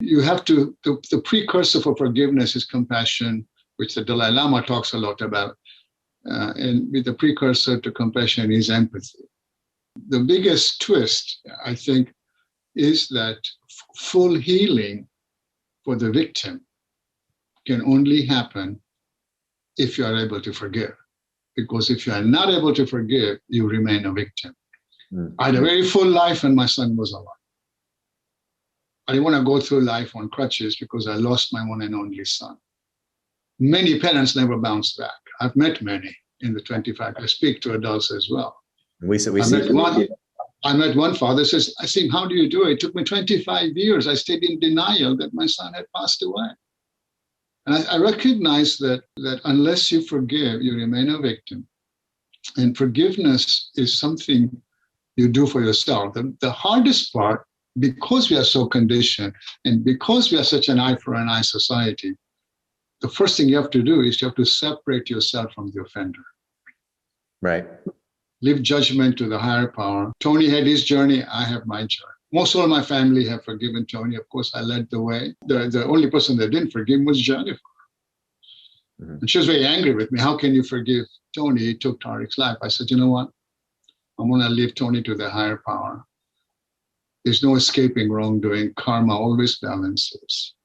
you have to, the precursor for forgiveness is compassion, which the Dalai Lama talks a lot about. And with the precursor to compassion is empathy. The biggest twist, I think, is that full healing for the victim can only happen if you are able to forgive. Because if you are not able to forgive, you remain a victim. I had a very full life when my son was alive. I didn't want to go through life on crutches because I lost my one and only son. Many parents never bounce back. I've met many in the 25. I speak to adults as well. I met one father says, Azim, how do you do it? It took me 25 years. I stayed in denial that my son had passed away. And I recognize that unless you forgive, you remain a victim. And forgiveness is something you do for yourself. The hardest part, because we are so conditioned and because we are such an eye for an eye society, the first thing you have to do is you have to separate yourself from the offender. Right. Leave judgment to the higher power. Tony had his journey. I have my journey. Most of my family have forgiven Tony. Of course, I led the way. The only person that didn't forgive was Jennifer. Mm-hmm. And she was very angry with me. How can you forgive Tony? He took Tariq's life. I said, you know what? I'm going to leave Tony to the higher power. There's no escaping wrongdoing. Karma always balances.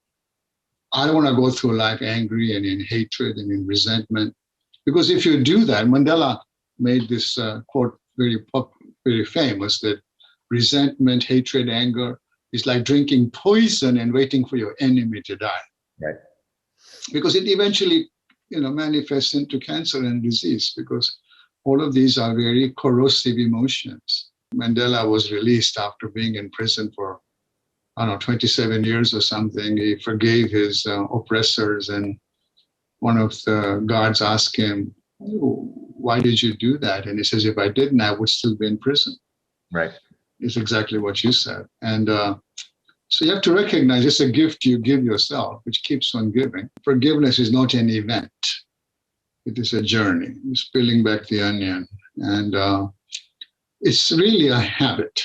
I don't want to go through life angry and in hatred and in resentment. Because if you do that, Mandela made this quote very famous, that resentment, hatred, anger is like drinking poison and waiting for your enemy to die. Right. Because it eventually, manifests into cancer and disease, because all of these are very corrosive emotions. Mandela was released after being in prison for, 27 years or something. He forgave his oppressors, and one of the guards asked him, why did you do that? And he says, if I didn't, I would still be in prison. Right. It's exactly what you said. And so you have to recognize it's a gift you give yourself, which keeps on giving. Forgiveness is not an event. It is a journey. It's peeling back the onion. And it's really a habit.